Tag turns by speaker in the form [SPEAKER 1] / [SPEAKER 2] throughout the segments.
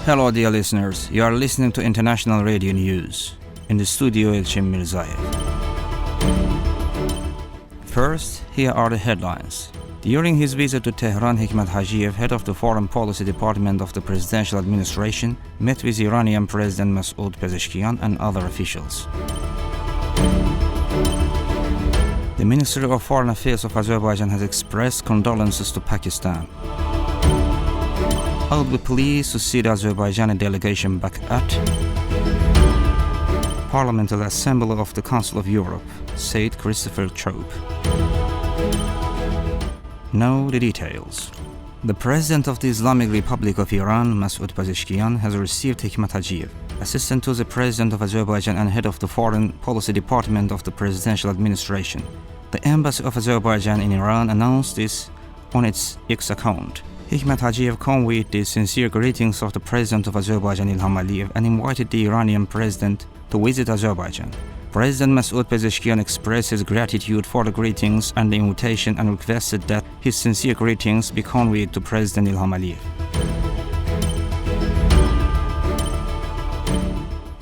[SPEAKER 1] Hello dear listeners, you are listening to International Radio News. In the studio, Elçin Mirzayev. First, here are the headlines. During his visit to Tehran, Hikmet Hajiyev, head of the Foreign Policy Department of the Presidential Administration, met with Iranian President Masoud Pezeshkian and other officials. The Ministry of Foreign Affairs of Azerbaijan has expressed condolences to Pakistan. I would be pleased to see the Azerbaijani delegation back at Parliamentary Assembly of the Council of Europe, said Christopher Chope. Now the details. The President of the Islamic Republic of Iran, Masoud Pezeshkian, has received Hikmet Hajiyev, Assistant to the President of Azerbaijan and Head of the Foreign Policy Department of the Presidential Administration. The Embassy of Azerbaijan in Iran announced this on its X account. Hikmet Hajiyev conveyed the sincere greetings of the President of Azerbaijan, Ilham Aliyev, and invited the Iranian President to visit Azerbaijan. President Masoud Pezeshkian expressed his gratitude for the greetings and the invitation and requested that his sincere greetings be conveyed to President Ilham Aliyev.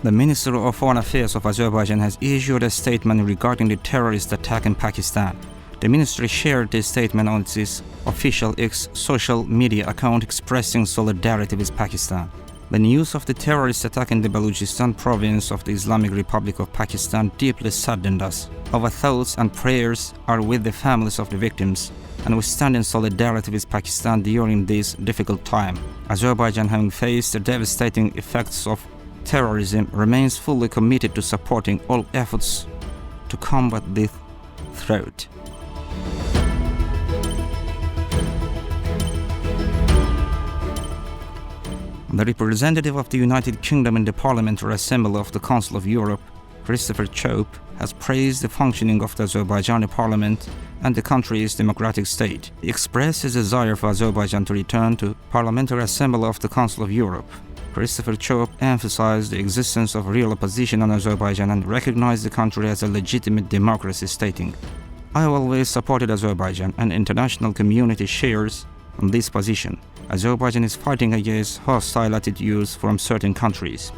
[SPEAKER 1] The Ministry of Foreign Affairs of Azerbaijan has issued a statement regarding the terrorist attack in Pakistan. The ministry shared this statement on its official X social media account expressing solidarity with Pakistan. The news of the terrorist attack in the Balochistan province of the Islamic Republic of Pakistan deeply saddened us. Our thoughts and prayers are with the families of the victims, and we stand in solidarity with Pakistan during this difficult time. Azerbaijan, having faced the devastating effects of terrorism, remains fully committed to supporting all efforts to combat this threat. The representative of the United Kingdom in the Parliamentary Assembly of the Council of Europe, Christopher Chope, has praised the functioning of the Azerbaijani parliament and the country's democratic state. He expressed his desire for Azerbaijan to return to Parliamentary Assembly of the Council of Europe. Christopher Chope emphasized the existence of real opposition in Azerbaijan and recognized the country as a legitimate democracy, stating, "I have always supported Azerbaijan, and the international community shares on this position. Azerbaijan is fighting against hostile attitudes from certain countries."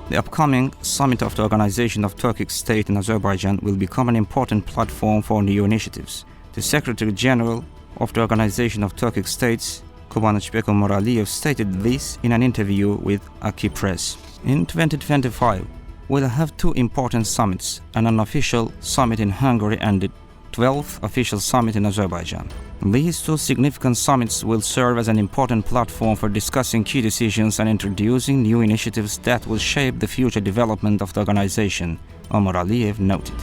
[SPEAKER 1] The upcoming summit of the Organization of Turkic State in Azerbaijan will become an important platform for new initiatives. The Secretary General of the Organization of Turkic States, Kubanычbek Moraliyev, stated this in an interview with Aki Press. In 2025, we'll have two important summits, an unofficial summit in Hungary and the 12th official summit in Azerbaijan. These two significant summits will serve as an important platform for discussing key decisions and introducing new initiatives that will shape the future development of the organization, Omar Aliyev noted.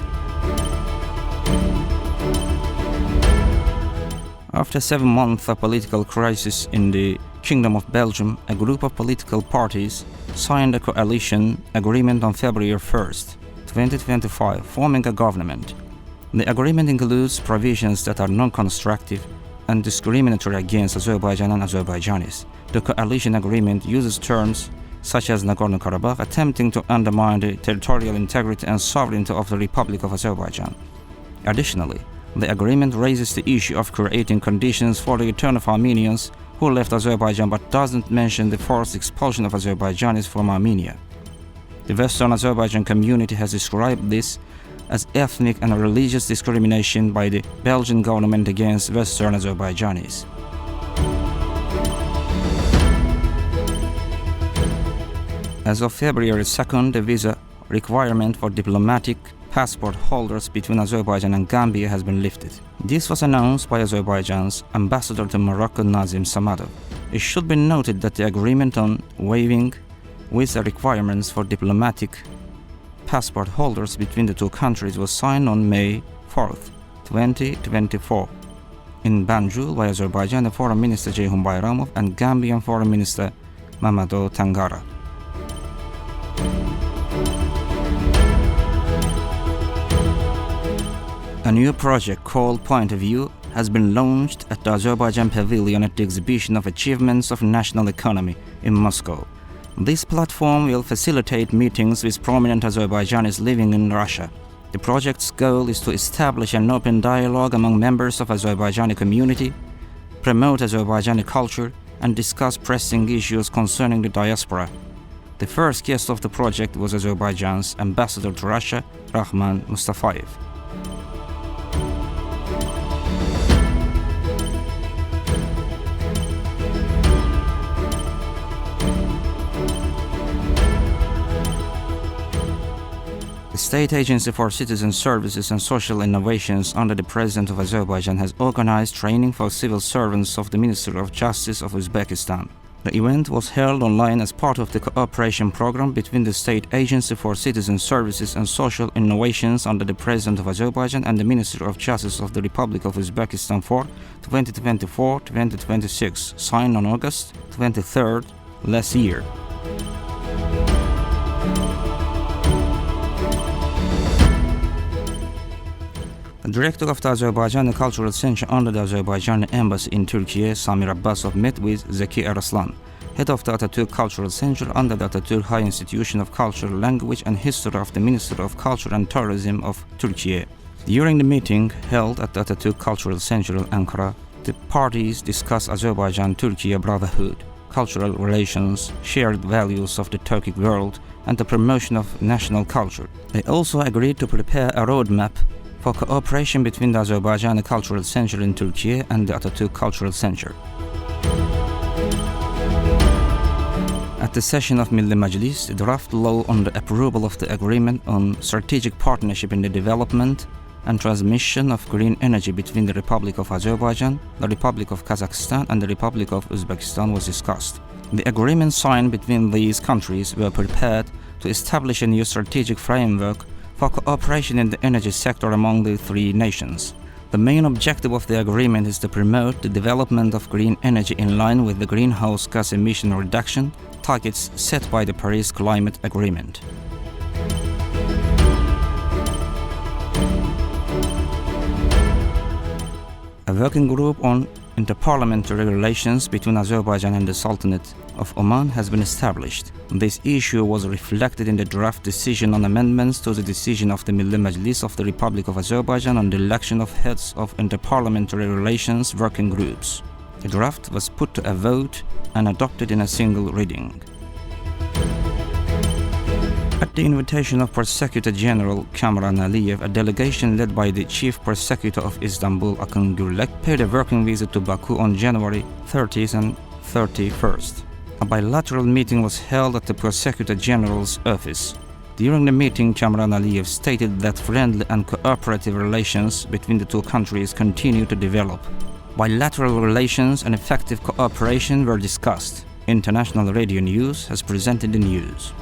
[SPEAKER 1] After 7 months of political crisis in the Kingdom of Belgium, a group of political parties signed a coalition agreement on February 1st, 2025, forming a government. The agreement includes provisions that are non-constructive and discriminatory against Azerbaijan and Azerbaijanis. The coalition agreement uses terms such as Nagorno-Karabakh, attempting to undermine the territorial integrity and sovereignty of the Republic of Azerbaijan. Additionally, the agreement raises the issue of creating conditions for the return of Armenians who left Azerbaijan but doesn't mention the forced expulsion of Azerbaijanis from Armenia. The Western Azerbaijan community has described this as ethnic and religious discrimination by the Belgian government against Western Azerbaijanis. As of February 2nd, the visa requirement for diplomatic passport holders between Azerbaijan and Gambia has been lifted. This was announced by Azerbaijan's ambassador to Morocco, Nazim Samadov. It should be noted that the agreement on waiving visa requirements for diplomatic passport holders between the two countries was signed on May 4th, 2024 in Banjul by Azerbaijan Foreign Minister Ceyhun Bayramov and Gambian Foreign Minister Mamadou Tangara. A new project called Point of View has been launched at the Azerbaijan Pavilion at the Exhibition of Achievements of National Economy in Moscow. This platform will facilitate meetings with prominent Azerbaijanis living in Russia. The project's goal is to establish an open dialogue among members of Azerbaijani community, promote Azerbaijani culture and discuss pressing issues concerning the diaspora. The first guest of the project was Azerbaijan's ambassador to Russia, Rahman Mustafayev. The State Agency for Citizen Services and Social Innovations under the President of Azerbaijan has organized training for civil servants of the Ministry of Justice of Uzbekistan. The event was held online as part of the cooperation program between the State Agency for Citizen Services and Social Innovations under the President of Azerbaijan and the Ministry of Justice of the Republic of Uzbekistan for 2024-2026, signed on August 23rd last year. The director of the Azerbaijani Cultural Center under the Azerbaijani Embassy in Turkey, Samir Abbasov, met with Zeki Araslan, head of the Atatürk Cultural Center under the Atatürk High Institution of Culture, Language and History of the Ministry of Culture and Tourism of Turkey. During the meeting held at the Atatürk Cultural Center in Ankara, the parties discussed Azerbaijan-Turkey brotherhood, cultural relations, shared values of the Turkic world, and the promotion of national culture. They also agreed to prepare a roadmap for cooperation between the Azerbaijani Cultural Center in Turkey and the Atatürk Cultural Center. At the session of Milli Majlis, the draft law on the approval of the agreement on strategic partnership in the development and transmission of green energy between the Republic of Azerbaijan, the Republic of Kazakhstan and the Republic of Uzbekistan was discussed. The agreement signed between these countries were prepared to establish a new strategic framework for cooperation in the energy sector among the three nations. The main objective of the agreement is to promote the development of green energy in line with the greenhouse gas emission reduction targets set by the Paris Climate Agreement. A working group on interparliamentary relations between Azerbaijan and the Sultanate of Oman has been established. This issue was reflected in the draft decision on amendments to the decision of the Milli Majlis of the Republic of Azerbaijan on the election of heads of interparliamentary relations working groups. The draft was put to a vote and adopted in a single reading. At the invitation of Prosecutor General Kamran Aliyev, a delegation led by the Chief Prosecutor of Istanbul, Akın Gürlek, paid a working visit to Baku on January 30th and 31st. A bilateral meeting was held at the Prosecutor General's office. During the meeting, Kamran Aliyev stated that friendly and cooperative relations between the two countries continue to develop. Bilateral relations and effective cooperation were discussed. International Radio News has presented the news.